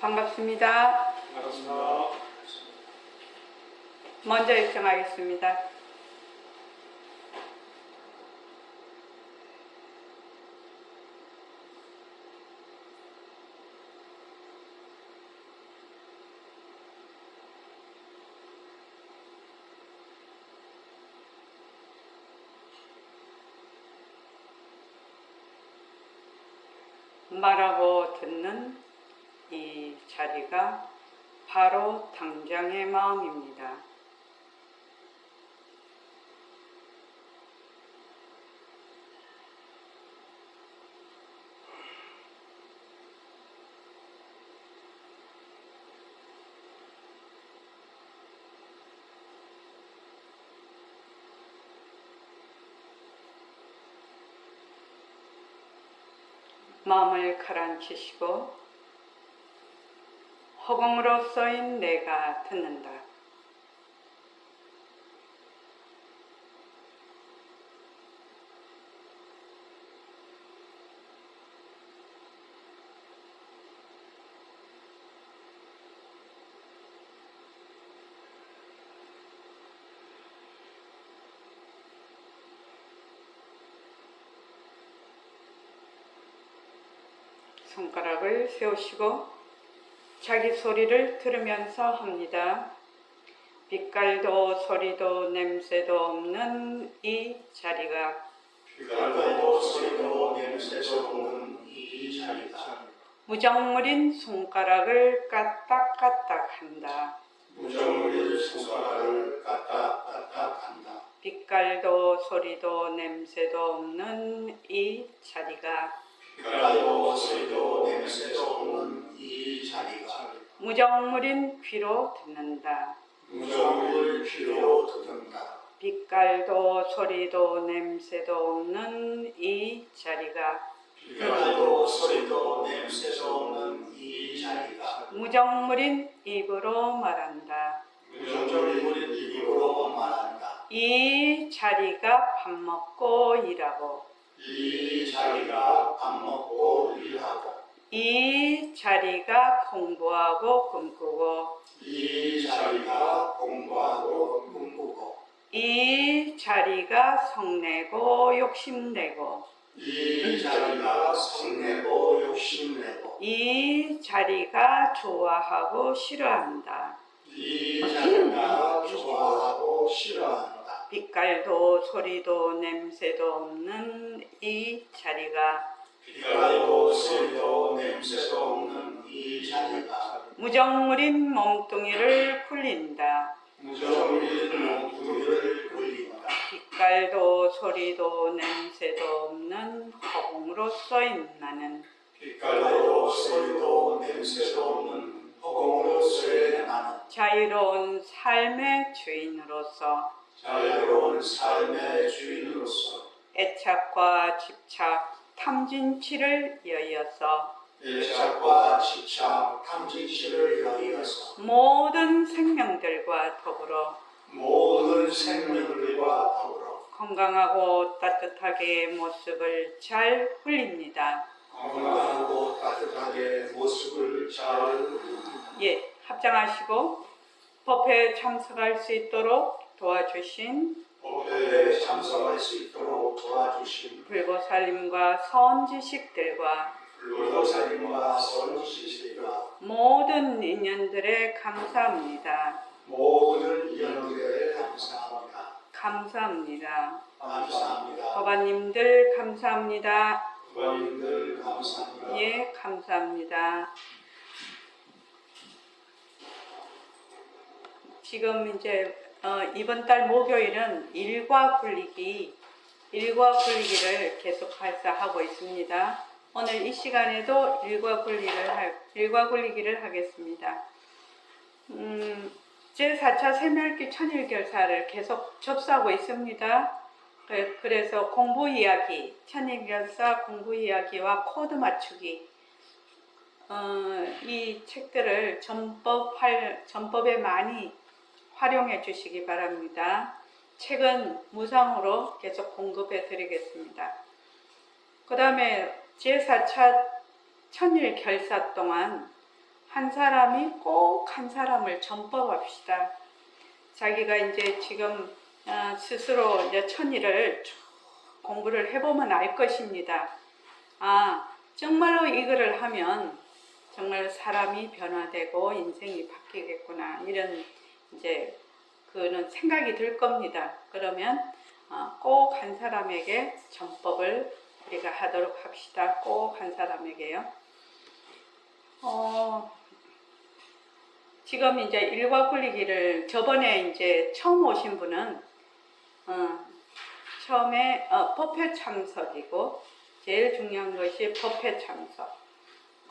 반갑습니다. 반갑습니다. 먼저 요청하겠습니다. 말하고 듣는 이 자리가 바로 당장의 마음입니다. 마음을 가라앉히시고 허공으로 써인 내가 듣는다. 손가락을 세우시고 자기 소리를 들으면서 합니다. 빛깔도 소리도 냄새도 없는 이 자리가 빛깔도 소리도 냄새도 없는 이 자리가 무정물인 손가락을 까딱까딱 한다. 무정물인 손가락을 까딱까딱한다. 빛깔도 소리도 냄새도 없는 이 자리가 빛깔도 소리도 냄새도 없는 이 자리가 무정물인 귀로 듣는다. 무정물인 귀로 듣는다. 빛깔도 소리도 냄새도 없는 이 자리가 빛깔도 소리도 냄새도 없는 이 자리가 무정물인 입으로 말한다. 무정물인 입으로 말한다. 이 자리가 밥 먹고 일하고 이 자리가 밥 먹고 일하고 이 자리가 공부하고 꿈꾸고 이 자리가 공부하고 꿈꾸고 이 자리가 성내고 욕심내고 이 자리가 성내고 욕심내고 이 자리가 좋아하고 싫어한다. 이 자리가 좋아하고 싫어한다. 빛깔도 소리도 냄새도 없는 이 자리가 빛깔도 소리도 냄새도 없는 이 자리가 무정물인 몸뚱이를 굴린다. 무정물인 몸뚱이를 굴린다. 빛깔도 소리도 냄새도 없는 허공으로 써인 나는 빛깔도 소리도 냄새도 없는 허공으로 쓰인 나는 자유로운 삶의 주인으로서 자유로운 삶의 주인으로서 애착과 집착, 탐진치를 여의어서 애착과 집착, 탐진치를 여의어서 모든 생명들과 더불어 모든 생명들과 더불어 건강하고 따뜻하게 모습을 잘 훌립니다. 건강하고 따뜻하게 모습을 잘 예, 합장하시고 법회에 참석할 수 있도록 도와주신 법회에 참석할 수 있도록 도와주신 불보살님과 선지식들과 불보살님과 선지식들과 모든 인연들에 감사합니다. 모든 인연들에 감사합니다. 감사합니다. 감사합니다. 법안님들 감사합니다. 부모님들 감사합니다. 예, 감사합니다. 지금 이제 이번 달 목요일은 일과 굴리기를 계속해서 하고 있습니다. 오늘 이 시간에도 일과 굴리기를 하겠습니다. 제4차 새멸기 천일결사를 계속 접수하고 있습니다. 그래서 공부 이야기, 천일결사 공부 이야기와 코드 맞추기 이 책들을 전법에 많이 활용해 주시기 바랍니다. 책은 무상으로 계속 공급해 드리겠습니다. 그 다음에 제4차 천일 결사 동안 한 사람이 꼭 한 사람을 전법합시다. 자기가 이제 지금 스스로 이제 천일을 쭉 공부를 해보면 알 것입니다. 아, 정말로 이거를 하면 정말 사람이 변화되고 인생이 바뀌겠구나, 이런 이제 그는 생각이 들 겁니다. 그러면 꼭 한 사람에게 전법을 우리가 하도록 합시다. 꼭 한 사람에게요. 지금 이제 일과 굴리기를 저번에 이제 처음 오신 분은 처음에 법회 참석이고, 제일 중요한 것이 법회 참석.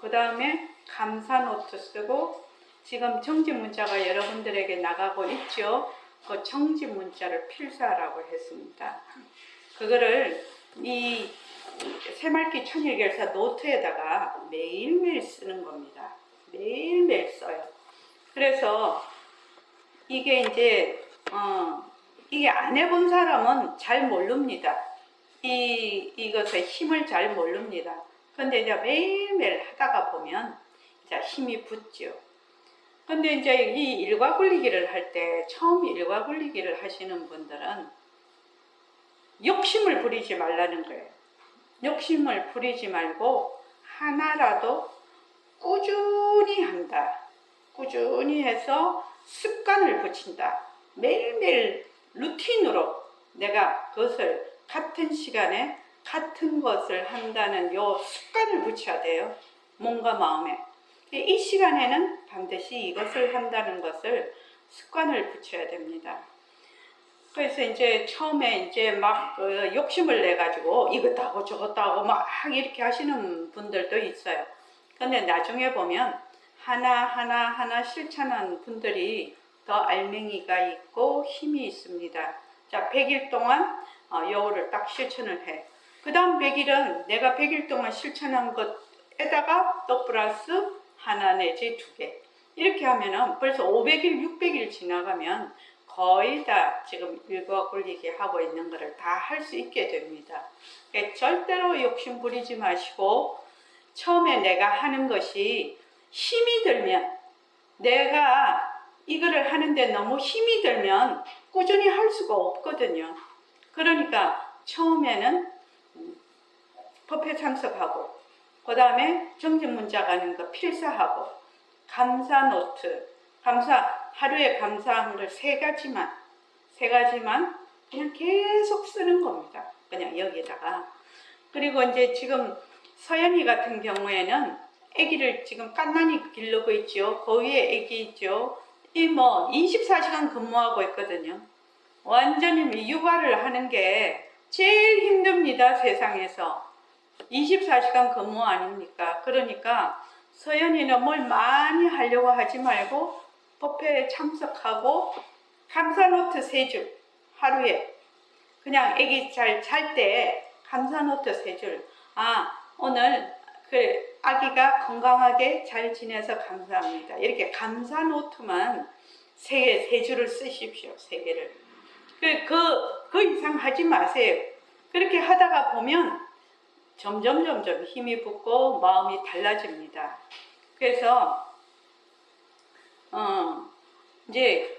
그 다음에 감사 노트 쓰고, 지금 정지 문자가 여러분들에게 나가고 있죠. 그 정지 문자를 필사하라고 했습니다. 그거를 이 새말기 천일결사 노트에다가 매일매일 쓰는 겁니다. 매일매일 써요. 그래서 이게 이제 이게 안 해본 사람은 잘 모릅니다. 이것의 힘을 잘 모릅니다. 근데 이제 매일매일 하다가 보면 이제 힘이 붙죠. 근데 이제 이 일과 굴리기를 할 때, 처음 일과 굴리기를 하시는 분들은 욕심을 부리지 말라는 거예요. 욕심을 부리지 말고 하나라도 꾸준히 한다. 꾸준히 해서 습관을 붙인다. 매일매일 루틴으로 내가 그것을 같은 시간에 같은 것을 한다는 요 습관을 붙여야 돼요. 몸과 마음에. 이 시간에는 반드시 이것을 한다는 것을 습관을 붙여야 됩니다. 그래서 이제 처음에 이제 막 욕심을 내가지고 이것도 하고 저것도 하고 막 이렇게 하시는 분들도 있어요. 근데 나중에 보면 하나 실천한 분들이 더 알맹이가 있고 힘이 있습니다. 자, 100일 동안 요거를 딱 실천을 해. 그 다음 100일은 내가 100일 동안 실천한 것에다가 또 플러스 하나 내지 2개. 이렇게 하면은 벌써 500일, 600일 지나가면 거의 다 지금 일과 굴리기 하고 있는 거를 다 할 수 있게 됩니다. 그러니까 절대로 욕심 부리지 마시고, 처음에 내가 하는 것이 힘이 들면, 내가 이거를 하는데 너무 힘이 들면 꾸준히 할 수가 없거든요. 그러니까 처음에는 법회 참석하고, 그 다음에 정진 문자 가는 거 필사하고, 감사 노트, 하루에 감사한 걸 3가지만 그냥 계속 쓰는 겁니다. 그냥 여기다가. 그리고 이제 지금 서연이 같은 경우에는 아기를 지금 깐난이 기르고 있죠. 그 위에 아기 있죠. 24시간 근무하고 있거든요. 완전히 육아를 하는 게 제일 힘듭니다, 세상에서. 24시간 근무 아닙니까? 그러니까 서연이는 뭘 많이 하려고 하지 말고 법회에 참석하고 감사노트 3줄 하루에, 그냥 아기 잘 때 감사노트 3줄. 오늘 아기가 건강하게 잘 지내서 감사합니다. 이렇게 감사노트만 3줄을 쓰십시오. 3개를. 그 이상 하지 마세요. 그렇게 하다가 보면 점점 힘이 붙고 마음이 달라집니다. 그래서 이제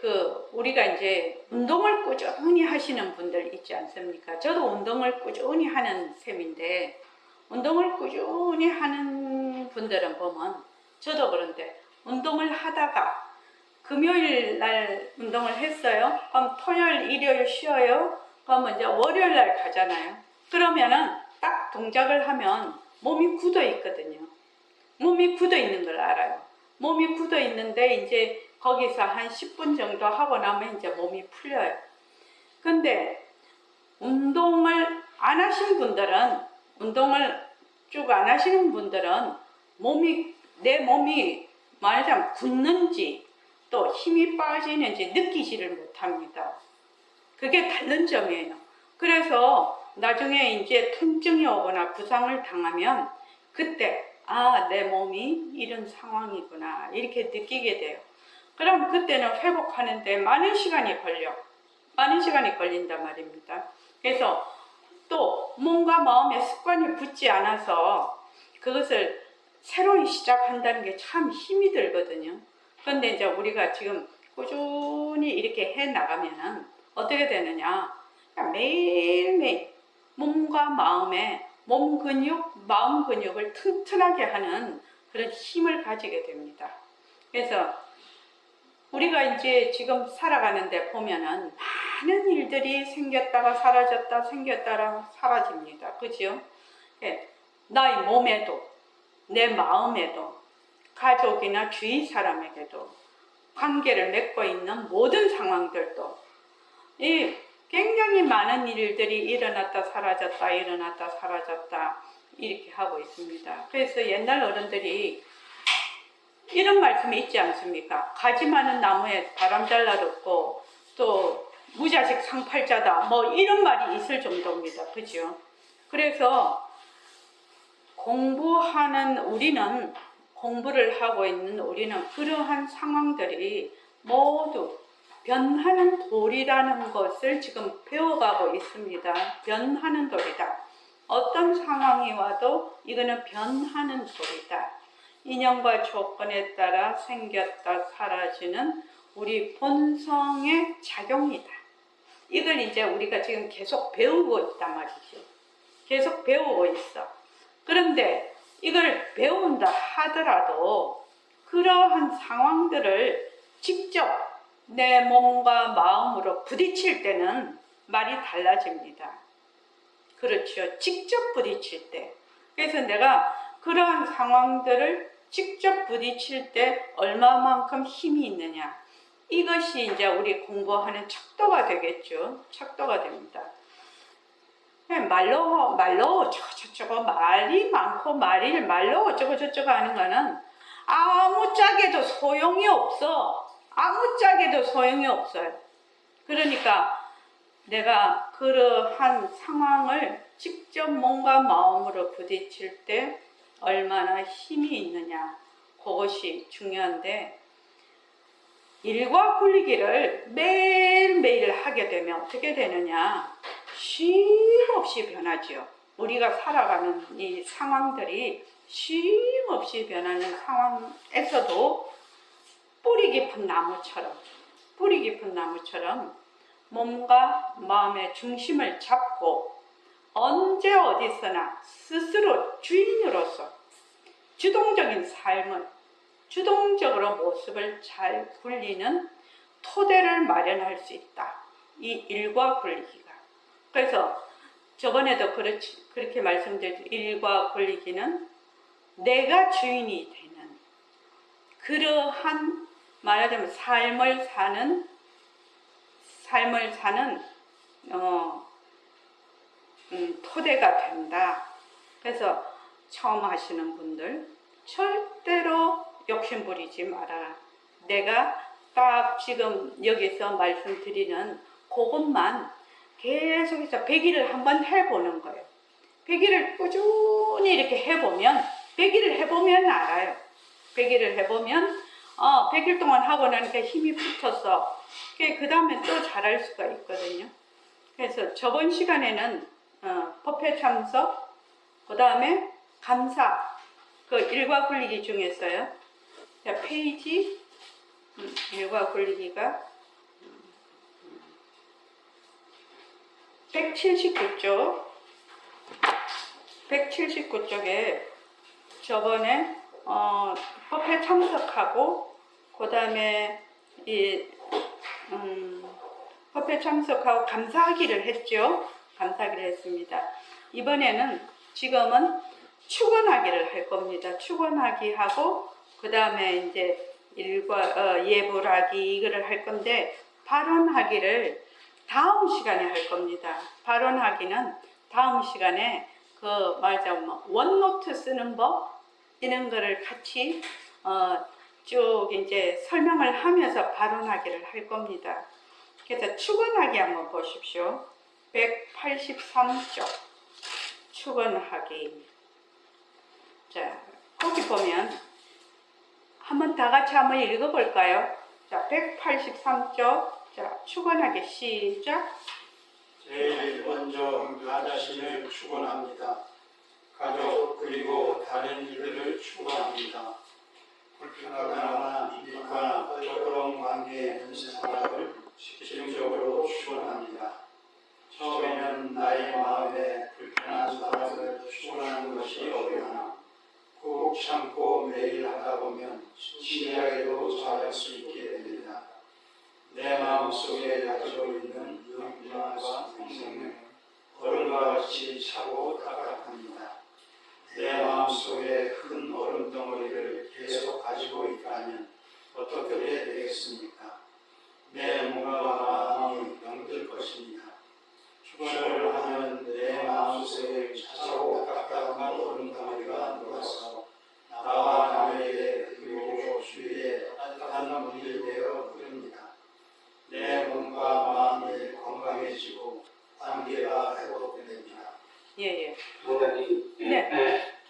우리가 이제 운동을 꾸준히 하시는 분들 있지 않습니까? 저도 운동을 꾸준히 하는 셈인데, 운동을 꾸준히 하는 분들은 보면, 저도 그런데 운동을 하다가 금요일 날 운동을 했어요. 그럼 토요일, 일요일 쉬어요. 그러면 이제 월요일 날 가잖아요. 그러면은 딱 동작을 하면 몸이 굳어 있거든요. 몸이 굳어 있는 걸 알아요. 몸이 굳어 있는데 이제 거기서 한 10분 정도 하고 나면 이제 몸이 풀려요. 근데 운동을 안 하신 분들은, 운동을 쭉 안 하시는 분들은 내 몸이 말하자면 굳는지 또 힘이 빠지는지 느끼지를 못합니다. 그게 다른 점이에요. 그래서 나중에 이제 통증이 오거나 부상을 당하면 그때 내 몸이 이런 상황이구나 이렇게 느끼게 돼요. 그럼 그때는 회복하는데 많은 시간이 걸린단 말입니다. 그래서 또 몸과 마음의 습관이 붙지 않아서 그것을 새로이 시작한다는 게 참 힘이 들거든요. 그런데 이제 우리가 지금 꾸준히 이렇게 해 나가면은 어떻게 되느냐? 그냥 매일매일 몸과 마음에 몸 근육, 마음 근육을 튼튼하게 하는 그런 힘을 가지게 됩니다. 그래서 우리가 이제 지금 살아가는데 보면은 많은 일들이 생겼다가 사라졌다, 생겼다가 사라집니다. 그죠? 예, 나의 몸에도, 내 마음에도, 가족이나 주위 사람에게도, 관계를 맺고 있는 모든 상황들도 이 굉장히 많은 일들이 일어났다 사라졌다 일어났다 사라졌다 이렇게 하고 있습니다. 그래서 옛날 어른들이 이런 말씀이 있지 않습니까? 가지 많은 나무에 바람 잘 날았고 또 무자식 상팔자다 뭐 이런 말이 있을 정도입니다. 그죠? 그래서 공부하는 우리는 공부를 하고 있는 우리는 그러한 상황들이 모두 변하는 돌이라는 것을 지금 배워가고 있습니다. 변하는 돌이다. 어떤 상황이 와도 이거는 변하는 돌이다. 인연과 조건에 따라 생겼다 사라지는 우리 본성의 작용이다. 이걸 이제 우리가 지금 계속 배우고 있단 말이죠. 계속 배우고 있어. 그런데 이걸 배운다 하더라도 그러한 상황들을 직접 내 몸과 마음으로 부딪힐 때는 말이 달라집니다. 그렇죠. 직접 부딪힐 때. 그래서 내가 그러한 상황들을 직접 부딪힐 때 얼마만큼 힘이 있느냐. 이것이 이제 우리 공부하는 척도가 되겠죠. 척도가 됩니다. 말로 저거 말이 많고 말로 어쩌고 하는 거는 아무짝에도 소용이 없어. 아무짝에도 소용이 없어요. 그러니까 내가 그러한 상황을 직접 몸과 마음으로 부딪힐 때 얼마나 힘이 있느냐, 그것이 중요한데 일과 굴리기를 매일매일 하게 되면 어떻게 되느냐, 쉼없이 변하지요. 우리가 살아가는 이 상황들이 쉼없이 변하는 상황에서도 뿌리 깊은 나무처럼 몸과 마음의 중심을 잡고 언제 어디서나 스스로 주인으로서 주동적인 삶을, 주동적으로 모습을 잘 굴리는 토대를 마련할 수 있다. 이 일과 굴리기가. 그래서 저번에도 그렇게 말씀드렸죠. 일과 굴리기는 내가 주인이 되는 그러한 말하자면 삶을 사는 토대가 된다. 그래서 처음 하시는 분들 절대로 욕심 부리지 마라. 내가 딱 지금 여기서 말씀드리는 그것만 계속해서 100일을 한번 해보는 거예요. 100일을 꾸준히 이렇게 해보면 100일을 해보면 알아요. 100일을 해보면 100일 동안 하고 나니까 힘이 붙어서 그 다음에 또 잘할 수가 있거든요. 그래서 저번 시간에는 법회 참석, 그 다음에 감사, 그 일과 굴리기 중에서요. 자, 페이지 일과 굴리기가 179쪽에 저번에 법회 참석하고 그 다음에 법회 참석하고 감사하기를 했죠. 감사하기를 했습니다. 이번에는 지금은 축원하기를 할 겁니다. 축원하기 하고 그 다음에 이제 예불하기 이거를 할 건데 발언하기를 다음 시간에 할 겁니다. 발언하기는 다음 시간에 원노트 쓰는 법 이런 거를 같이 쭉 이제 설명을 하면서 발언하기를 할 겁니다. 그래서 축원하기 한번 보십시오. 183쪽 축원하기. 자, 거기 보면 한번 다 같이 한번 읽어볼까요? 자, 183쪽. 자, 축원하기 시작. 제일 먼저 나 자신을 축원합니다. 가족 그리고 다른 이들을 축원합니다. 불편하거나 믿거나 조그러운 관계에 있는 사람을 집중적으로 축원합니다. 처음에는 나의 마음에 불편한 사람을 축원하는 것이 어려우나 꾹 참고 매일 하다 보면 신기하게도 잘할 수 있게 됩니다. 내 마음속에 가지고 있는 영광과 생명은 얼음과 같이 차고 따뜻합니다. 내 마음속에 큰 얼음 덩어리를 계속 가지고 있다면 어떻게 되겠습니까? 내 몸과 마음이 병들 것입니다. 축원을 하면 내 마음속에 차고 딱딱한 얼음 덩어리가 녹아서 나와 남에게 그리고 주위에 따뜻한 물이 되어 흐릅니다. 내 몸과 마음이 건강해지고 관계가 회복됩니다. 예. 부장님.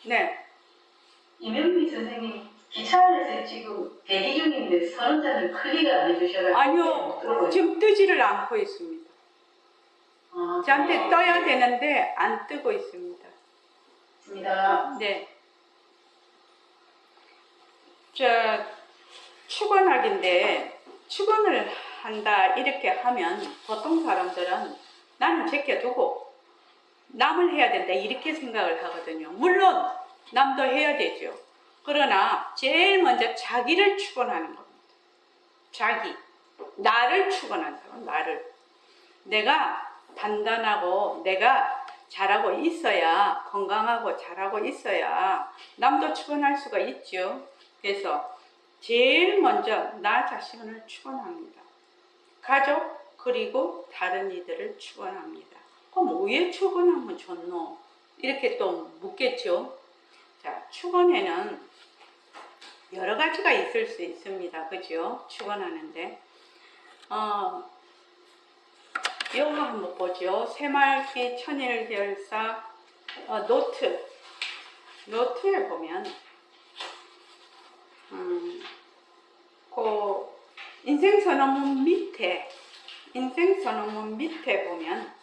네. 이명미 선생님 기차 안에서 지금 대기 중인데 선원장님 클릭을 안 해주셔가지고 아니요, 지금 뜨지를 않고 있습니다. 저한테 떠야 되는데 안 뜨고 있습니다. 있습니다. 네. 축원학인데 축원을 한다 이렇게 하면 보통 사람들은 나는 제껴두고 남을 해야 된다 이렇게 생각을 하거든요. 물론 남도 해야 되죠. 그러나 제일 먼저 자기를 축원하는 겁니다. 자기, 나를 축원한다고. 나를. 내가 단단하고 내가 잘하고 있어야, 건강하고 잘하고 있어야 남도 축원할 수가 있죠. 그래서 제일 먼저 나 자신을 축원합니다. 가족 그리고 다른 이들을 축원합니다. 그럼 왜 축원하면 좋노? 이렇게 또 묻겠죠. 자, 축원에는 여러 가지가 있을 수 있습니다. 그죠? 축원하는데 이거 한번 보죠. 새말기 천일결사 노트에 보면 그 인생선언문 밑에 보면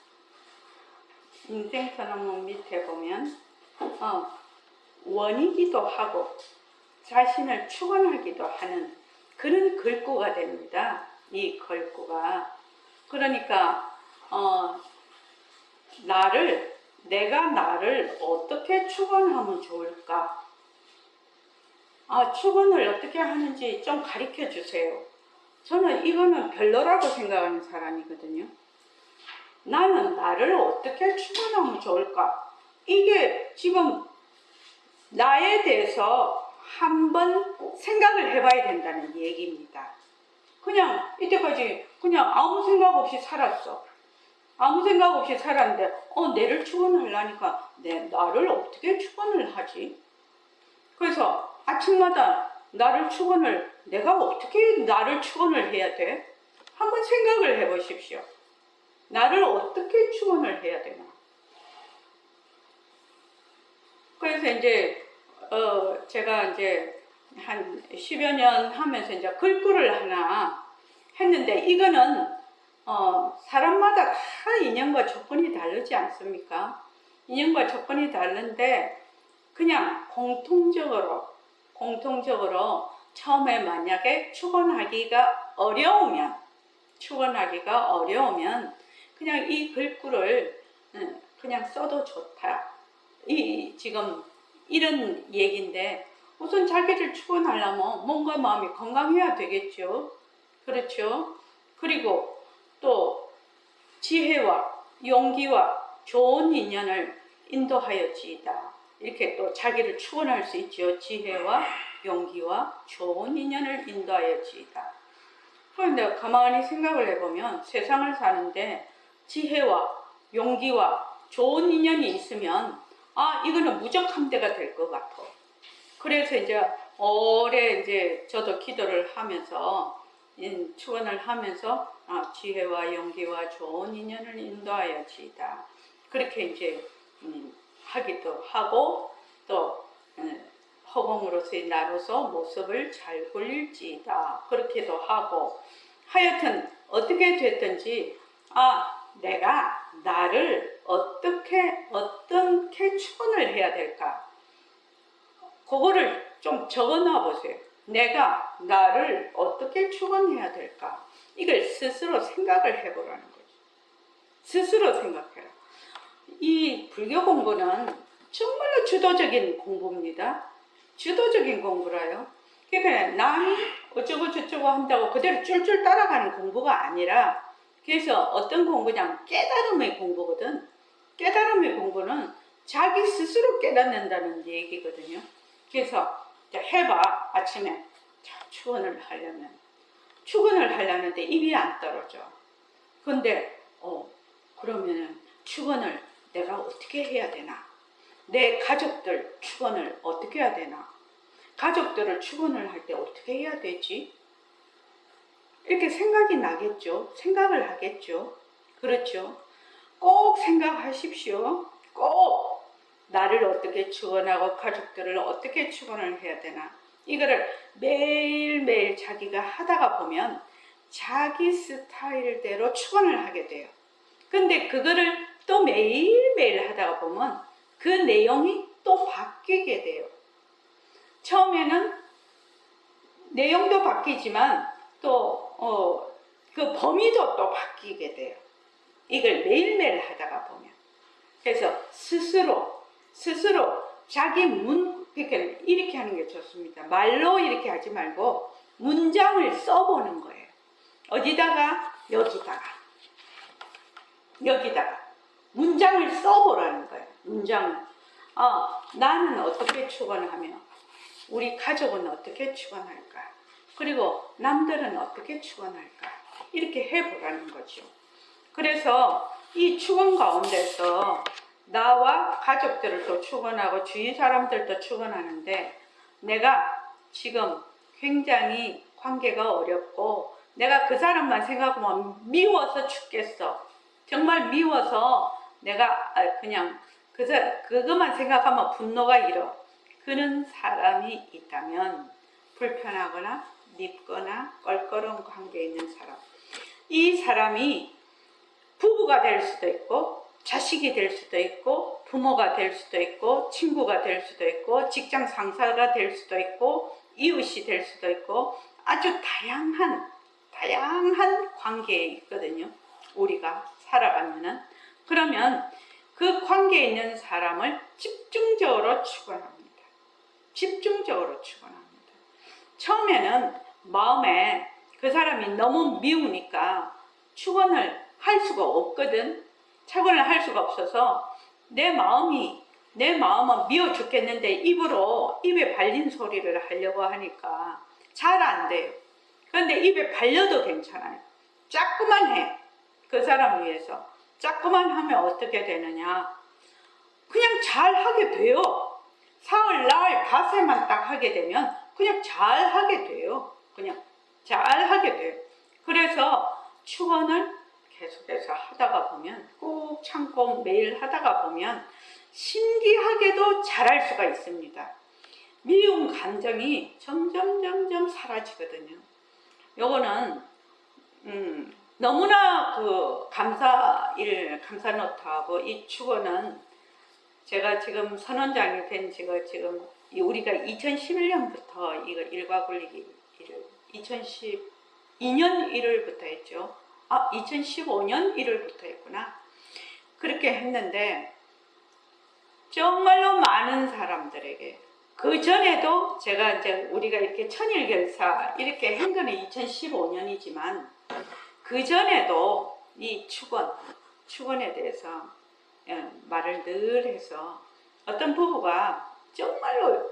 원이기도 하고 자신을 축원하기도 하는 그런 글귀가 됩니다. 이 글귀가. 그러니까 내가 나를 어떻게 축원하면 좋을까? 축원을 어떻게 하는지 좀 가르쳐 주세요. 저는 이거는 별로라고 생각하는 사람이거든요. 나는 나를 어떻게 축원하면 좋을까? 이게 지금 나에 대해서 한번 생각을 해봐야 된다는 얘기입니다. 그냥 이때까지 그냥 아무 생각 없이 살았어. 아무 생각 없이 살았는데 내를 축원하려니까 나를 어떻게 축원을 하지? 그래서 아침마다 내가 어떻게 나를 축원을 해야 돼? 한번 생각을 해보십시오. 나를 어떻게 축원을 해야 되나? 그래서 이제 제가 이제 한 10여 년 하면서 이제 글귀를 하나 했는데 이거는 사람마다 다 인연과 조건이 다르지 않습니까? 인연과 조건이 다른데 그냥 공통적으로 처음에 만약에 축원하기가 어려우면 그냥 이 글귀를 그냥 써도 좋다. 지금 이런 얘기인데 우선 자기를 축원하려면 몸과 마음이 건강해야 되겠죠. 그렇죠? 그리고 또 지혜와 용기와 좋은 인연을 인도하여지이다. 이렇게 또 자기를 축원할 수 있죠. 지혜와 용기와 좋은 인연을 인도하여지이다. 그런데 가만히 생각을 해보면 세상을 사는데 지혜와 용기와 좋은 인연이 있으면 이거는 무적함대가 될 것 같아. 그래서 이제 오래 이제 저도 기도를 하면서 축원을 하면서 지혜와 용기와 좋은 인연을 인도하여지이다. 그렇게 이제 하기도 하고 또 허공으로서의 나로서 모습을 잘 굴릴지이다. 그렇게도 하고 하여튼 어떻게 됐든지 내가 나를 어떻게 축원을 해야 될까? 그거를 좀 적어 놔 보세요. 내가 나를 어떻게 축원해야 될까? 이걸 스스로 생각을 해보라는 거죠. 스스로 생각해라. 이 불교 공부는 정말로 주도적인 공부입니다. 주도적인 공부라요. 그러니까 남이 어쩌고 저쩌고 한다고 그대로 쫄쫄 따라가는 공부가 아니라, 그래서 어떤 공부냐면 깨달음의 공부거든. 깨달음의 공부는 자기 스스로 깨닫는다는 얘기거든요. 그래서 해봐. 아침에 축원을 하려는데 입이 안 떨어져. 근데 그러면은 축원을 내가 어떻게 해야 되나? 내 가족들 축원을 어떻게 해야 되나? 가족들을 축원을 할 때 어떻게 해야 되지? 이렇게 생각이 나겠죠. 생각을 하겠죠. 그렇죠. 꼭 생각하십시오. 꼭 나를 어떻게 축원하고 가족들을 어떻게 축원을 해야 되나? 이거를 매일매일 자기가 하다가 보면 자기 스타일대로 축원을 하게 돼요. 근데 그거를 또 매일매일 하다가 보면 그 내용이 또 바뀌게 돼요. 처음에는 내용도 바뀌지만 또 그 범위도 또 바뀌게 돼요. 이걸 매일매일 하다가 보면. 그래서 스스로 자기 그러니까 이렇게 하는 게 좋습니다. 말로 이렇게 하지 말고 문장을 써보는 거예요. 어디다가? 여기다가 문장을 써보라는 거예요. 문장을. 나는 어떻게 축원하며 우리 가족은 어떻게 축원할까? 그리고 남들은 어떻게 축원할까? 이렇게 해보라는 거죠. 그래서 이 축원 가운데서 나와 가족들을 또 축원하고 주위 사람들도 축원하는데, 내가 지금 굉장히 관계가 어렵고 내가 그 사람만 생각하면 미워서 죽겠어. 정말 미워서 내가 그냥 그것만 생각하면 분노가 일어. 그런 사람이 있다면, 불편하거나 밉거나 껄끄러운 관계에 있는 사람, 이 사람이 부부가 될 수도 있고 자식이 될 수도 있고 부모가 될 수도 있고 친구가 될 수도 있고 직장 상사가 될 수도 있고 이웃이 될 수도 있고 아주 다양한 관계에 있거든요. 우리가 살아가면은. 그러면 그 관계에 있는 사람을 집중적으로 축원합니다. 집중적으로 축원합니다. 처음에는 마음에 그 사람이 너무 미우니까 축원을 할 수가 없거든. 축원을 할 수가 없어서 내 마음은 미워 죽겠는데 입에 발린 소리를 하려고 하니까 잘 안 돼요. 그런데 입에 발려도 괜찮아요. 자꾸만 해. 그 사람 위해서. 자꾸만 하면 어떻게 되느냐. 그냥 잘 하게 돼요. 사흘, 나흘, 닷새만 딱 하게 되면 그냥 잘 하게 돼요. 그냥 잘 하게 돼요. 그래서 축원을 계속해서 하다가 보면, 꾹 참고 매일 하다가 보면 신기하게도 잘할 수가 있습니다. 미운 감정이 점점 사라지거든요. 요거는 너무나 그 감사 노트하고 이 축원은 제가 지금 선원장이 된 지가 지금 우리가 2011년부터 이거 일과 굴리기 일을 2012년 1월부터 했죠. 2015년 1월부터 했구나. 그렇게 했는데 정말로 많은 사람들에게, 그 전에도 제가 이제 우리가 이렇게 천일결사 이렇게 한 거는 2015년이지만 그 전에도 이 축원에 대해서 말을 늘 해서 어떤 부부가 정말로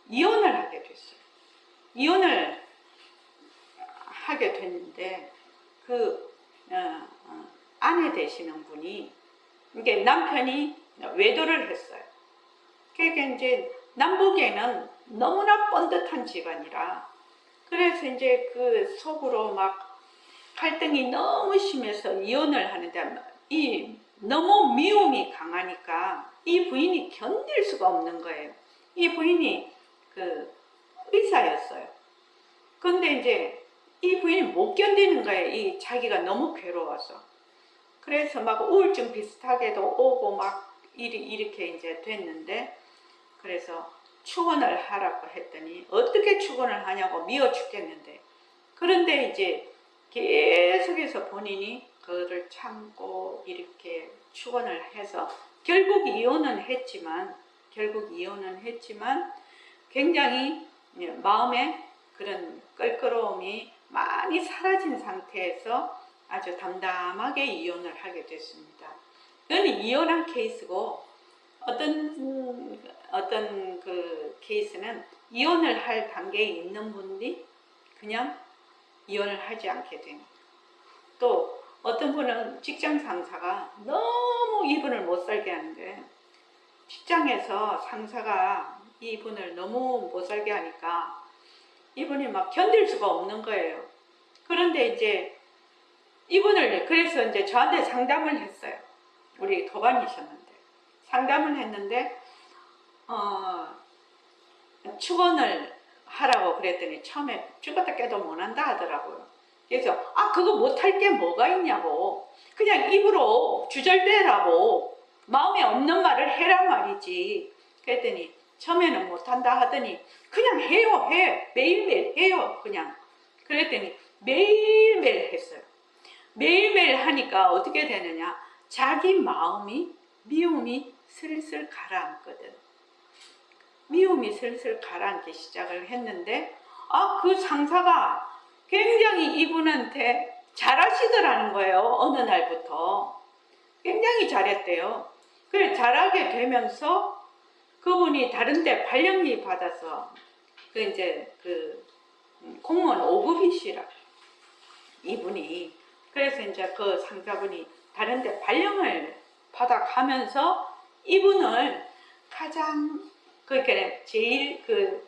이혼을 하게 됐어요. 이혼을 하게 됐는데 그 아내 되시는 분이, 이게 남편이 외도를 했어요. 그러니까 이제 남보기에는 너무나 뻔듯한 집안이라, 그래서 이제 그 속으로 막 갈등이 너무 심해서 이혼을 하는데, 이 너무 미움이 강하니까 이 부인이 견딜 수가 없는 거예요. 이 부인이 그 의사였어요. 근데 이제 이 부인이 못 견디는 거예요. 이 자기가 너무 괴로워서. 그래서 막 우울증 비슷하게도 오고 막 이렇게 이제 됐는데, 그래서 축원을 하라고 했더니 어떻게 축원을 하냐고 미워 죽겠는데, 그런데 이제 계속해서 본인이 그거를 참고 이렇게 축원을 해서 결국 이혼은 했지만 굉장히 마음에 그런 껄끄러움이 많이 사라진 상태에서 아주 담담하게 이혼을 하게 됐습니다. 이건 이혼한 케이스고, 어떤 그 케이스는 이혼을 할 단계에 있는 분이 그냥 이혼을 하지 않게 됩니다. 또 어떤 분은 직장 상사가 너무 이분을 못 살게 하는데, 직장에서 상사가 이분을 너무 못 살게 하니까 이분이 막 견딜 수가 없는 거예요. 그런데 이제 이분을 그래서 이제 저한테 상담을 했어요. 우리 도반이셨는데 상담을 했는데 축원을 하라고 그랬더니 처음에 죽었다 깨도 못한다 하더라고요. 그래서 그거 못할 게 뭐가 있냐고, 그냥 입으로 주절대라고 마음에 없는 말을 해란 말이지. 그랬더니 처음에는 못한다 하더니 그냥 해요. 매일매일 해요. 그냥. 그랬더니 매일매일 했어요. 매일매일 하니까 어떻게 되느냐, 자기 마음이 미움이 슬슬 가라앉거든. 미움이 슬슬 가라앉기 시작을 했는데, 그 상사가 굉장히 이분한테 잘하시더라는 거예요. 어느 날부터 굉장히 잘했대요. 그래 잘하게 되면서 그분이 다른데 발령이 받아서 그 공무원 5급이시라 이분이. 그래서 이제 그 상사분이 다른데 발령을 받아가면서 이분을 가장 그렇게 제일 그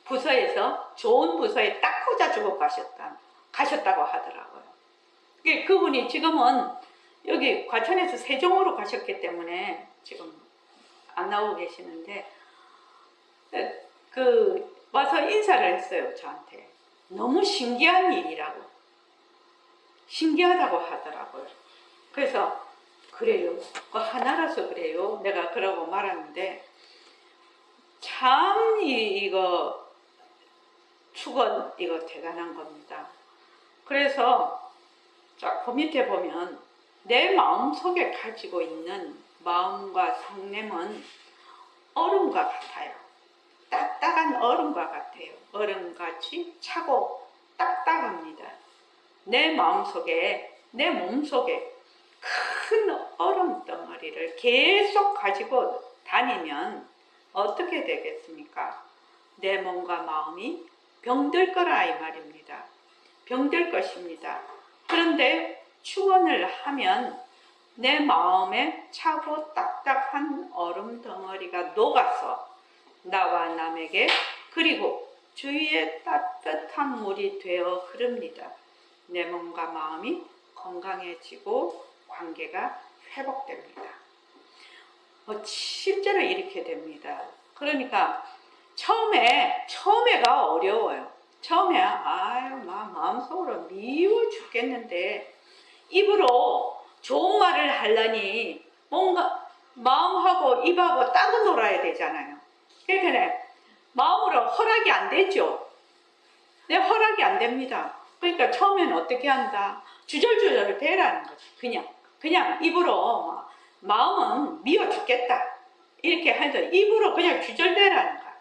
부서에서 좋은 부서에 딱 꽂아주고 가셨다고 하더라고요. 그분이 지금은 여기 과천에서 세종으로 가셨기 때문에 지금 안 나오고 계시는데, 와서 인사를 했어요. 저한테 너무 신기한 일이라고, 신기하다고 하더라고요. 그래서 그래요, 하나라서 그래요, 내가 그러고 말았는데, 참 이거 축원 이거 대단한 겁니다. 그래서 자, 그 밑에 보면 내 마음속에 가지고 있는 마음과 성냄은 얼음과 같아요. 딱딱한 얼음과 같아요. 얼음같이 차고 딱딱합니다. 내 마음속에, 내 몸속에 큰 얼음 덩어리를 계속 가지고 다니면 어떻게 되겠습니까? 내 몸과 마음이 병들 거라 이 말입니다. 병들 것입니다. 그런데 축원을 하면 내 마음에 차고 딱딱한 얼음 덩어리가 녹아서 나와 남에게, 그리고 주위에 따뜻한 물이 되어 흐릅니다. 내 몸과 마음이 건강해지고 관계가 회복됩니다. 실제로 이렇게 됩니다. 그러니까 처음에가 어려워요. 처음에 마음속으로 미워 죽겠는데 입으로 좋은 말을 하려니 뭔가 마음하고 입하고 따로 놀아야 되잖아요. 그러니까 마음으로 허락이 안 되죠. 내 허락이 안 됩니다. 그러니까 처음에는 어떻게 한다? 주절주절 대라는 거죠. 그냥 입으로 마음은 미워 죽겠다 이렇게 해서 입으로 그냥 주절대라는 거야.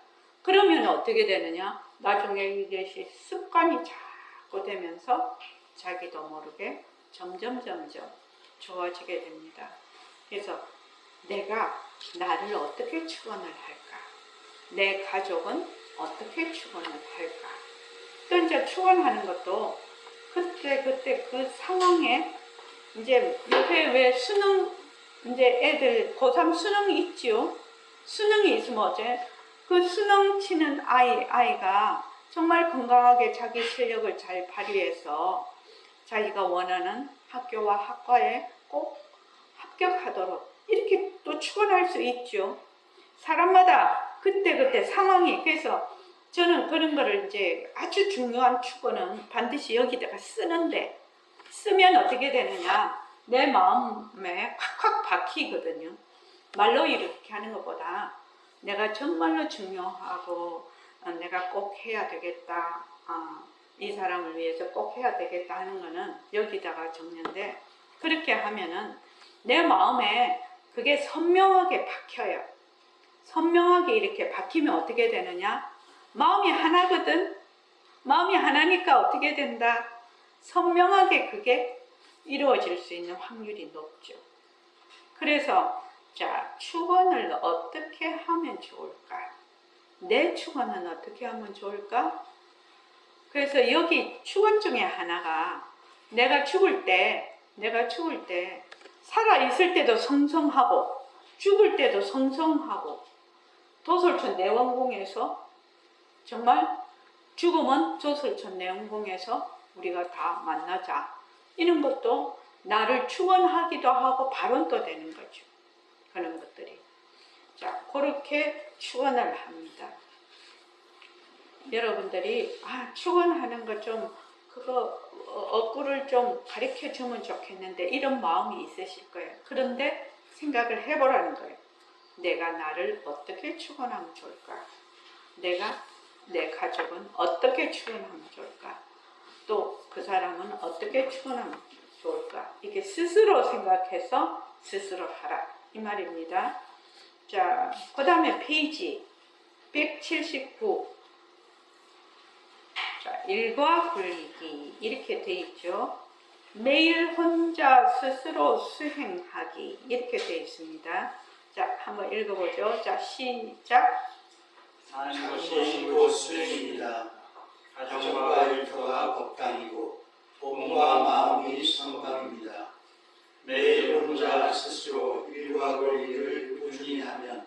그러면 어떻게 되느냐? 나중에 이것이 습관이 자꾸 되면서 자기도 모르게 점점 좋아지게 됩니다. 그래서 내가 나를 어떻게 축원을 할까? 내 가족은 어떻게 축원을 할까? 또 이제 축원하는 것도 그때 그 상황에, 이제 요새 왜 수능, 이제 애들 고3 수능이 있지요. 수능이 있으면 어째 그 수능 치는 아이가 정말 건강하게 자기 실력을 잘 발휘해서 자기가 원하는 학교와 학과에 꼭 합격하도록 이렇게 또 축원할 수 있죠. 사람마다 그때 상황이, 그래서 저는 그런 거를 이제 아주 중요한 축원은 반드시 여기다가 쓰는데, 쓰면 어떻게 되느냐? 내 마음에 콱콱 박히거든요. 말로 이렇게 하는 것보다 내가 정말로 중요하고 내가 꼭 해야 되겠다, 이 사람을 위해서 꼭 해야 되겠다 하는 거는 여기다가 적는데, 그렇게 하면은 내 마음에 그게 선명하게 박혀요. 선명하게 이렇게 박히면 어떻게 되느냐? 마음이 하나거든. 마음이 하나니까 어떻게 된다? 선명하게 그게 이루어질 수 있는 확률이 높죠. 그래서 자, 축원을 어떻게 하면 좋을까? 내 축원은 어떻게 하면 좋을까? 그래서 여기 축원 중에 하나가 내가 죽을 때 살아있을 때도 성성하고 죽을 때도 성성하고, 도솔천 내원궁에서 정말 죽으면 도솔천 내원궁에서 우리가 다 만나자, 이런 것도 나를 축원하기도 하고 발언도 되는 거죠. 그런 것들이. 자, 그렇게 축원을 합니다. 여러분들이 축원하는 거 좀 그거 어구를 좀 가르쳐 주면 좋겠는데 이런 마음이 있으실 거예요. 그런데 생각을 해보라는 거예요. 내가 나를 어떻게 축원하면 좋을까? 내 가족은 어떻게 축원하면 좋을까? 또 그 사람은 어떻게 축원하면 좋을까? 이게 스스로 생각해서 스스로 하라, 이 말입니다. 자, 그 다음에 페이지 179. 자, 일과 굴리기 이렇게 돼 있죠. 매일 혼자 스스로 수행하기 이렇게 돼 있습니다. 자, 한번 읽어보죠. 자, 시작. 사는 것이 곧 수행입니다. 가정과 일터가 법당이고 몸과 마음이 성당입니다. 매일 혼자 스스로 일과 권리를 꾸준히 하면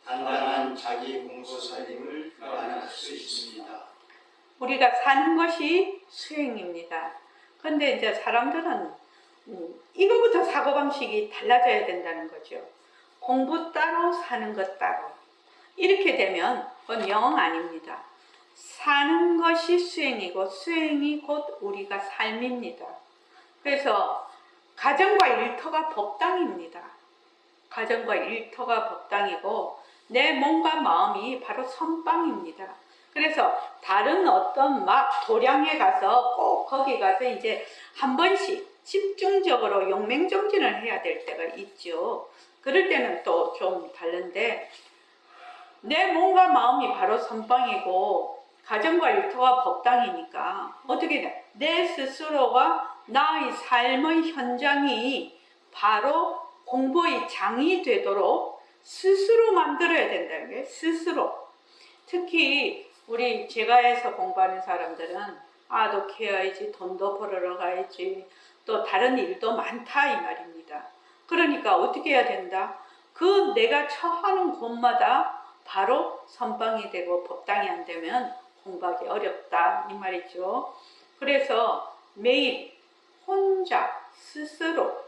단단한 자기 공소살림을 마련할 수 있습니다. 우리가 사는 것이 수행입니다. 근데 이제 사람들은 이거부터 사고방식이 달라져야 된다는 거죠. 공부 따로 사는 것 따로. 이렇게 되면 그건 영 아닙니다. 사는 것이 수행이고 수행이 곧 우리가 삶입니다. 그래서 가정과 일터가 법당입니다. 가정과 일터가 법당이고 내 몸과 마음이 바로 선방입니다. 그래서 다른 어떤 막 도량에 가서 꼭 거기 가서 이제 한 번씩 집중적으로 용맹정진을 해야 될 때가 있죠. 그럴 때는 또 좀 다른데, 내 몸과 마음이 바로 선방이고 가정과 일터가 법당이니까 어떻게 돼? 내 스스로가 나의 삶의 현장이 바로 공부의 장이 되도록 스스로 만들어야 된다는 게, 스스로. 특히 우리 제가에서 공부하는 사람들은 독해야지, 돈도 벌으러 가야지, 또 다른 일도 많다 이 말입니다. 그러니까 어떻게 해야 된다? 그 내가 처하는 곳마다 바로 선방이 되고 법당이 안 되면 공부하기 어렵다 이 말이죠. 그래서 매일 혼자 스스로,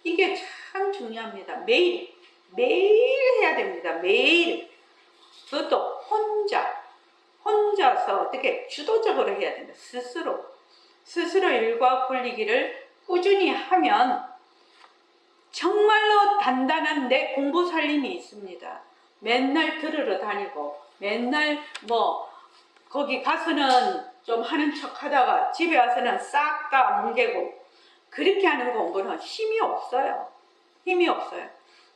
이게 참 중요합니다. 매일 해야 됩니다. 매일. 그것도 혼자서 어떻게 주도적으로 해야 된다. 스스로 일과 굴리기를 꾸준히 하면 정말로 단단한 내 공부 살림이 있습니다. 맨날 들으러 다니고 맨날 거기 가서는 좀 하는 척 하다가 집에 와서는 싹 다 뭉개고, 그렇게 하는 공부는 힘이 없어요.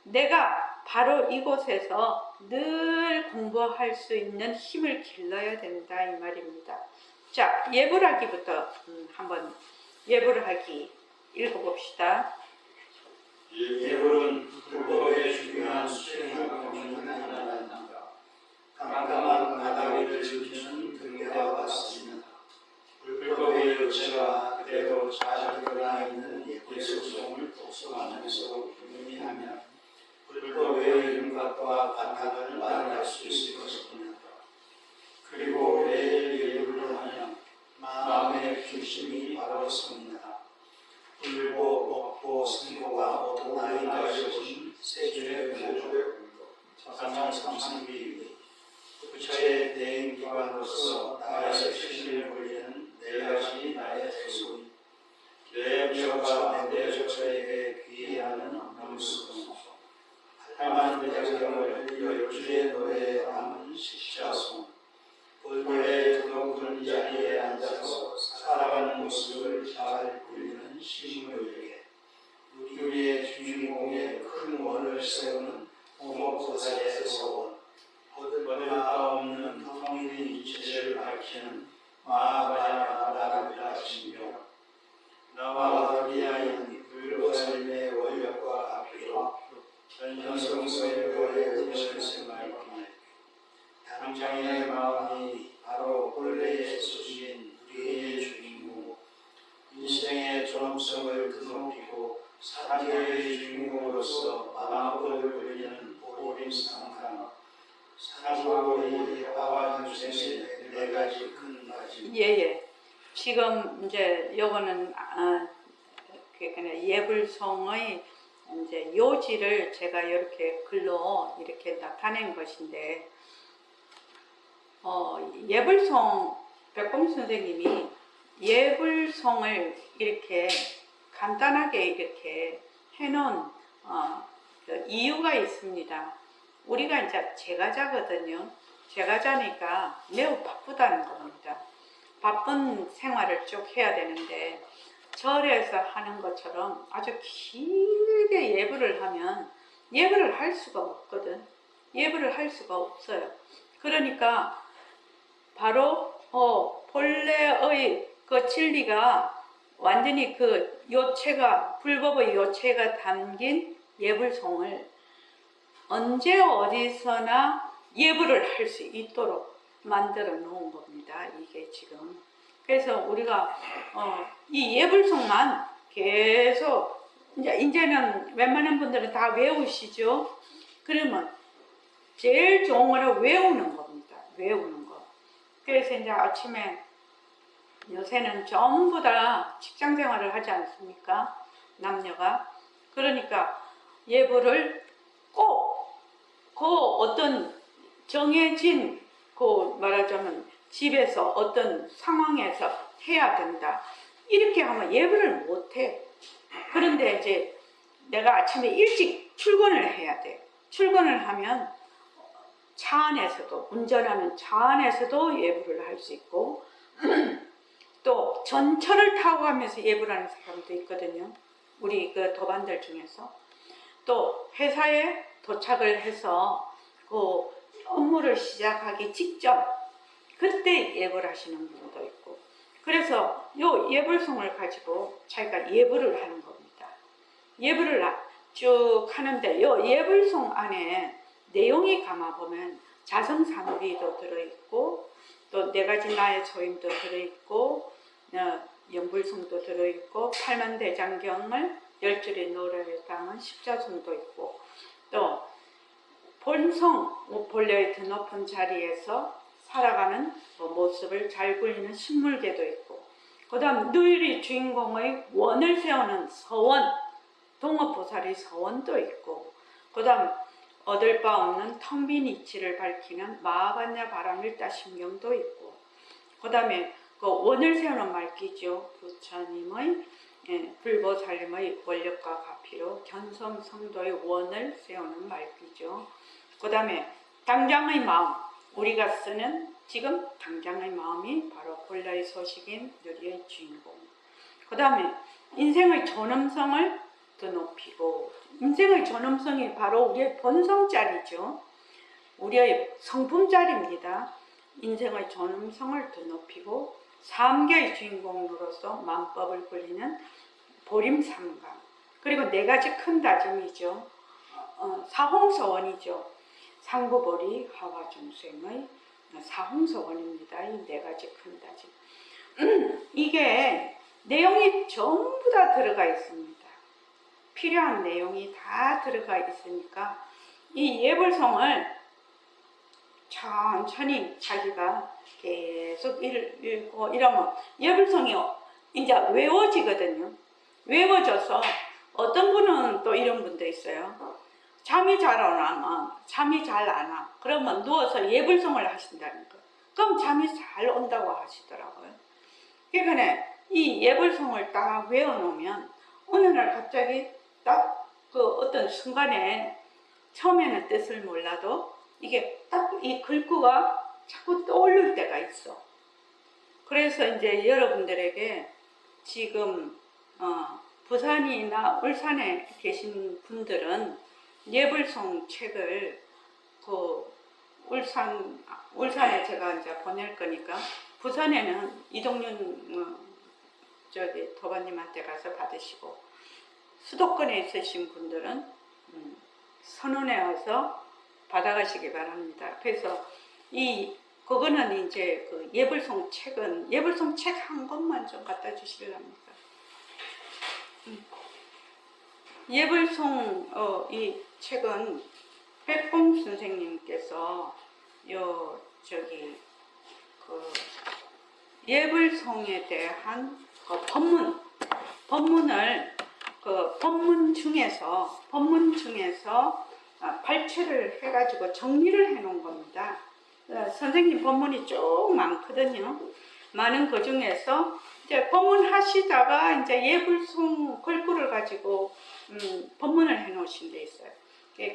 내가 바로 이곳에서 늘 공부할 수 있는 힘을 길러야 된다 이 말입니다. 자, 예불하기부터 한번 예불하기 읽어봅시다. 예불은 불법의 중요한 수행과 중 하나입니다. 깜깜한 마다리를 지키는 등대와 같습니다. 불법의 요체가 그대로 잘 드러나 있는 예불속성을 독서하면서 유의하면 불법의 윤곽과 바탕을 마련할 수 있을 것입니다. 그리고 매일 예불을 하면 마음의 중심이 바로 섭니다. 불보, 먹보, 승보가 오토나이 가져오신 세계의 공조, 자상 삼상비, 부처의 대행기관으로서 나의 실신을 걸리는 네 가지 나의 대소인, 내 저가 내 저에게 귀하는 명수동 할만 대장경을 12줄의 노래에 담은 십자송 본래의 높은 자리에 앉아서 살아가는 모습을 잘 보이는 신물에게 우리의 주인공의 큰 원을 세우는 동업보살의 서원 얻을 바 없는 통일의 이치를 밝히는 마하바야나라비라 신명 나와 우리아인 불보살님의 원력과 앞뒤로 전성소의 고의 은실생활 통해 당장의 마음이 바로 본래의 소신 우리의 주인공 인생의 존엄성을 드높이고 사계의 주인공으로서 마음을 돌리는 보림상강 상고의 화와 유생의 네 가지 큰 가지. 예예. 지금 이제 요거는 예불송의 이제 요지를 제가 이렇게 글로 이렇게 나타낸 것인데, 예불송 백범 선생님이 예불송을 이렇게 간단하게 이렇게 해놓은 그 이유가 있습니다. 우리가 이제 제가자거든요. 제가자니까 매우 바쁘다는 겁니다. 바쁜 생활을 쭉 해야 되는데 절에서 하는 것처럼 아주 길게 예불을 하면 예불을 할 수가 없거든. 예불을 할 수가 없어요. 그러니까 바로 본래의 그 진리가 완전히 그 요체가 불법의 요체가 담긴 예불송을 언제 어디서나 예불을 할 수 있도록 만들어 놓은 겁니다. 이게 지금. 그래서 우리가 이 예불송만 계속 이제는 웬만한 분들은 다 외우시죠. 그러면 제일 좋은 거는 외우는 겁니다. 외우는 거. 그래서 이제 아침에 요새는 전부 다 직장 생활을 하지 않습니까? 남녀가. 그러니까 예불을 꼭 그 어떤 정해진 그 말하자면 집에서 어떤 상황에서 해야 된다. 이렇게 하면 예불을 못해. 그런데 이제 내가 아침에 일찍 출근을 해야 돼. 출근을 하면 차 안에서도, 운전하는 차 안에서도 예불을 할 수 있고 또 전철을 타고 가면서 예불하는 사람도 있거든요. 우리 그 도반들 중에서. 또 회사에 도착을 해서 그 업무를 시작하기 직전 그때 예불하시는 분도 있고, 그래서 요 예불송을 가지고 자기가 예불을 하는 겁니다. 예불을 쭉 하는데 요 예불송 안에 내용이 감아보면 자성삼비도 들어있고 또 네 가지 나의 조임도 들어있고 영불송도 들어있고 팔만대장경을 10줄의 노래를 담은 십자송도 있고 또 본성, 본래의 드높은 자리에서 살아가는 모습을 잘 굴리는 신물계도 있고, 그 다음 누일이 주인공의 원을 세우는 서원, 동업보살의 서원도 있고, 그 다음 얻을 바 없는 텅 빈 이치를 밝히는 마하반야 바라밀다심경도 있고, 그 다음에 그 원을 세우는 말기죠. 부처님의 불보살님의 원력과 가피로 견성성도의 원을 세우는 말기죠. 그 다음에 당장의 마음, 우리가 쓰는 지금 당장의 마음이 바로 본래의 소식인 누리의 주인공. 그 다음에 인생의 존엄성을 더 높이고, 인생의 존엄성이 바로 우리의 본성짜리죠. 우리의 성품짜리입니다. 인생의 존엄성을 더 높이고 삼계의 주인공으로서 만법을 굴리는 보림삼강, 그리고 네 가지 큰 다짐이죠. 사홍서원이죠. 상부보리 하화중생의 사홍서원입니다. 이 네 가지 큰 다짐. 이게 내용이 전부 다 들어가 있습니다. 필요한 내용이 다 들어가 있으니까 이 예불송을 천천히 자기가 계속 읽고 이러면 예불송이 이제 외워지거든요. 외워져서 어떤 분은 또 이런 분도 있어요. 잠이 잘 안 와. 잠이 잘 안 와. 그러면 누워서 예불송을 하신다는 거. 그럼 잠이 잘 온다고 하시더라고요. 그러니까 이 예불송을 딱 외워놓으면 어느 날 갑자기 딱 그 어떤 순간에 처음에는 뜻을 몰라도 이게 딱 이 글귀가 자꾸 떠오를 때가 있어. 그래서 이제 여러분들에게 지금 부산이나 울산에 계신 분들은 예불송 책을 그 울산에 제가 이제 보낼 거니까 부산에는 이동윤 저기 도반님한테 가서 받으시고 수도권에 있으신 분들은 선원에 와서 받아가시기 바랍니다. 그래서 그거는 이제 그 예불송 책은 예불송 책 한 권만 좀 갖다 주실랍니까? 예불송 이 책은 백봉 선생님께서 그 예불송에 대한 그 법문을 그 법문 중에서 발췌를 해가지고 정리를 해놓은 겁니다. 선생님 법문이 쭉 많거든요. 많은 그 중에서 이제 법문하시다가 이제 예불송 글귀를 가지고 법문을 해놓으신 데 있어요.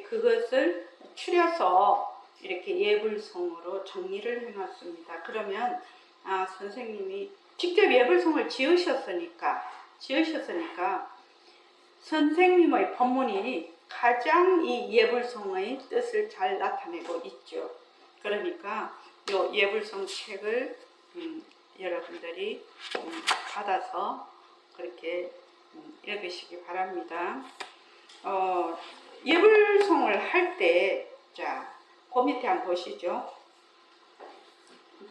그것을 추려서 이렇게 예불송으로 정리를 해놨습니다. 그러면 선생님이 직접 예불송을 지으셨으니까 선생님의 법문이 가장 이 예불송의 뜻을 잘 나타내고 있죠. 그러니까 이 예불송 책을 여러분들이 받아서 그렇게 읽으시기 바랍니다. 예불송을 할 때, 자, 그 밑에 한번 보시죠.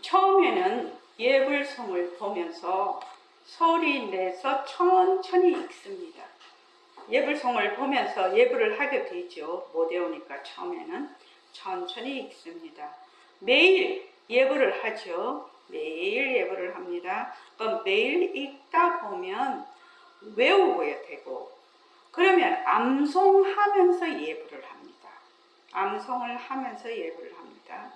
처음에는 예불송을 보면서 소리 내서 천천히 읽습니다. 예불송을 보면서 예불을 하게 되죠. 못 외우니까 처음에는 천천히 읽습니다. 매일 예불을 하죠. 매일 예불을 합니다. 그럼 매일 읽다 보면 외우고야 되고, 그러면 암송하면서 예불을 합니다. 암송을 하면서 예불을 합니다.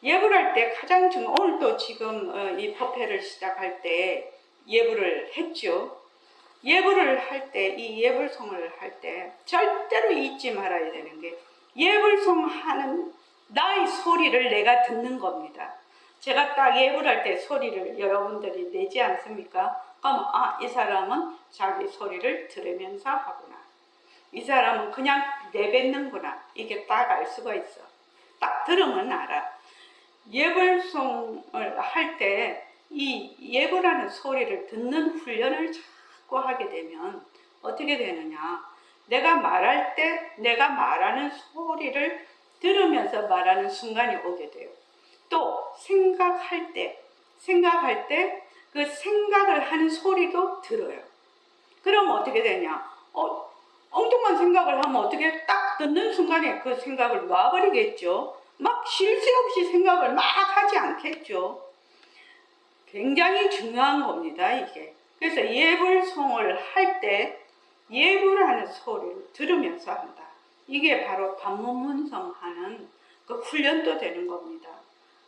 예불할 때 가장 오늘도 지금 이 법회를 시작할 때 예불을 했죠. 예불을 할 때, 이 예불송을 할 때 절대로 잊지 말아야 되는 게 예불송 하는 나의 소리를 내가 듣는 겁니다. 제가 딱 예불할 때 소리를 여러분들이 내지 않습니까? 그럼 이 사람은 자기 소리를 들으면서 하구나. 이 사람은 그냥 내뱉는구나. 이게 딱 알 수가 있어. 딱 들으면 알아. 예불송을 할 때 이 예불하는 소리를 듣는 훈련을 자꾸 하게 되면 어떻게 되느냐. 내가 말할 때 내가 말하는 소리를 들으면서 말하는 순간이 오게 돼요. 또 생각할 때 그 생각을 하는 소리도 들어요. 그럼 어떻게 되냐. 엉뚱한 생각을 하면 어떻게 딱 듣는 순간에 그 생각을 놔버리겠죠. 막 쉴 새 없이 생각을 막 하지 않겠죠. 굉장히 중요한 겁니다, 이게. 그래서 예불송을 할 때 예불하는 소리를 들으면서 한다. 이게 바로 반문문성 하는 그 훈련도 되는 겁니다.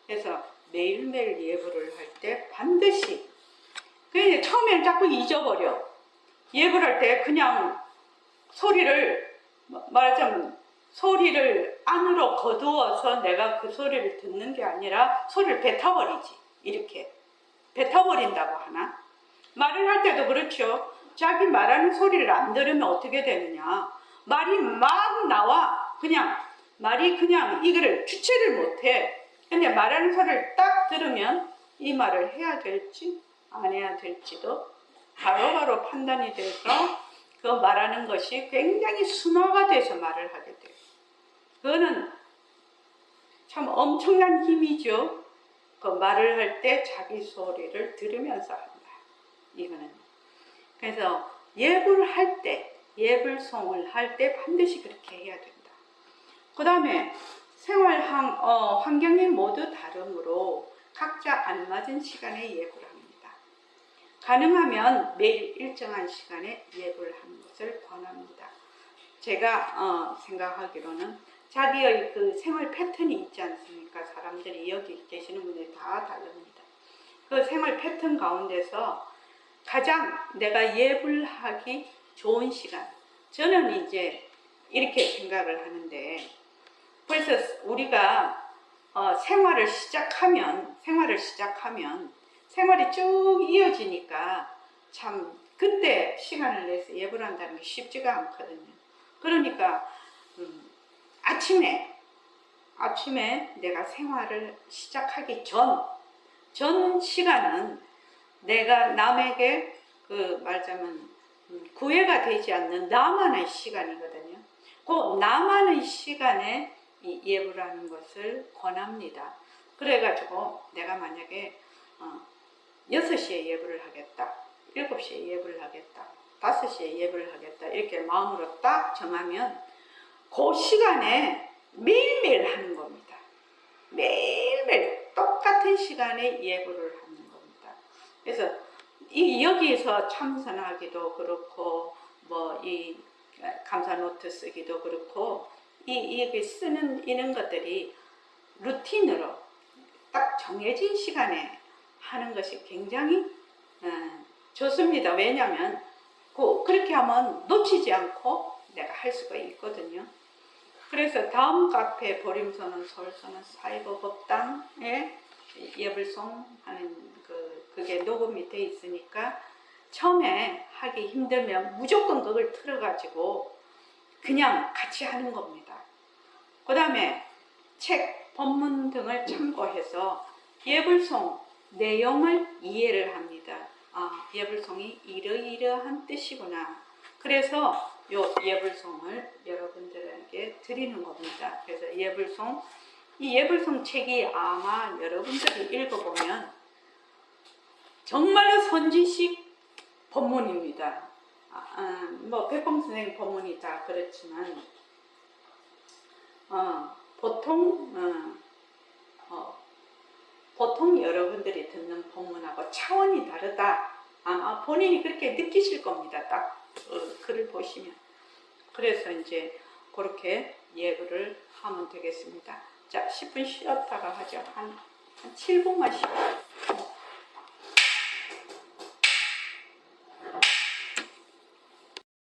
그래서 매일매일 예불을 할 때 반드시, 그냥 처음에는 자꾸 잊어버려. 예불할 때 그냥 소리를, 말하자면 소리를 안으로 거두어서 내가 그 소리를 듣는 게 아니라 소리를 뱉어버리지. 이렇게 뱉어버린다고 하나? 말을 할 때도 그렇죠. 자기 말하는 소리를 안 들으면 어떻게 되느냐. 말이 막 나와. 말이 그냥 이거를 주체를 못해. 근데 말하는 소리를 딱 들으면 이 말을 해야 될지 안 해야 될지도 바로바로 판단이 돼서 그 말하는 것이 굉장히 순화가 돼서 말을 하게 돼요. 그거는 참 엄청난 힘이죠. 그 말을 할 때 자기 소리를 들으면서 한다. 이거는. 그래서 예불할 때, 예불송을 할 때 반드시 그렇게 해야 된다. 그 다음에 생활 환경이 모두 다르므로 각자 알맞은 시간에 예불을 합니다. 가능하면 매일 일정한 시간에 예불을 하는 것을 권합니다. 제가 생각하기로는 자기의 그 생활 패턴이 있지 않습니까? 사람들이 여기 계시는 분들이 다 다릅니다. 그 생활 패턴 가운데서 가장 내가 예불하기 좋은 시간. 저는 이제 이렇게 생각을 하는데, 그래서 우리가 생활을 시작하면 생활이 쭉 이어지니까 참 그때 시간을 내서 예불 한다는 게 쉽지가 않거든요. 그러니까 아침에 내가 생활을 시작하기 전 시간은 내가 남에게 말하자면 구애가 되지 않는 나만의 시간이거든요. 그 나만의 시간에 이 예불하는 것을 권합니다. 그래가지고 내가 만약에 6시에 예불을 하겠다, 7시에 예불을 하겠다, 5시에 예불을 하겠다 이렇게 마음으로 딱 정하면 그 시간에 매일매일 하는 겁니다. 매일매일 똑같은 시간에 예불을 하는 겁니다. 그래서 여기서 참선하기도 그렇고 이 감사 노트 쓰기도 그렇고 여기 쓰는 이런 것들이 루틴으로 딱 정해진 시간에 하는 것이 굉장히 좋습니다. 왜냐하면 그렇게 하면 놓치지 않고 내가 할 수가 있거든요. 그래서 다음 카페 보림소는 서울소는 사이버법당에 예불송 하는 그게 녹음이 돼 있으니까 처음에 하기 힘들면 무조건 그걸 틀어가지고 그냥 같이 하는 겁니다. 그 다음에 책, 본문 등을 참고해서 예불송 내용을 이해를 합니다. 예불송이 이러이러한 뜻이구나. 그래서 요 예불송을 여러분들에게 드리는 겁니다. 그래서 이 예불송 책이 아마 여러분들이 읽어보면 정말로 선지식 법문입니다. 백범 선생님 법문이 다 그렇지만 보통 여러분들이 듣는 법문하고 차원이 다르다. 아마 본인이 그렇게 느끼실 겁니다. 딱 글을 보시면. 그래서 이제 그렇게 예불을 하면 되겠습니다. 자, 10분 쉬었다가 하죠. 한 7분만 쉬어요.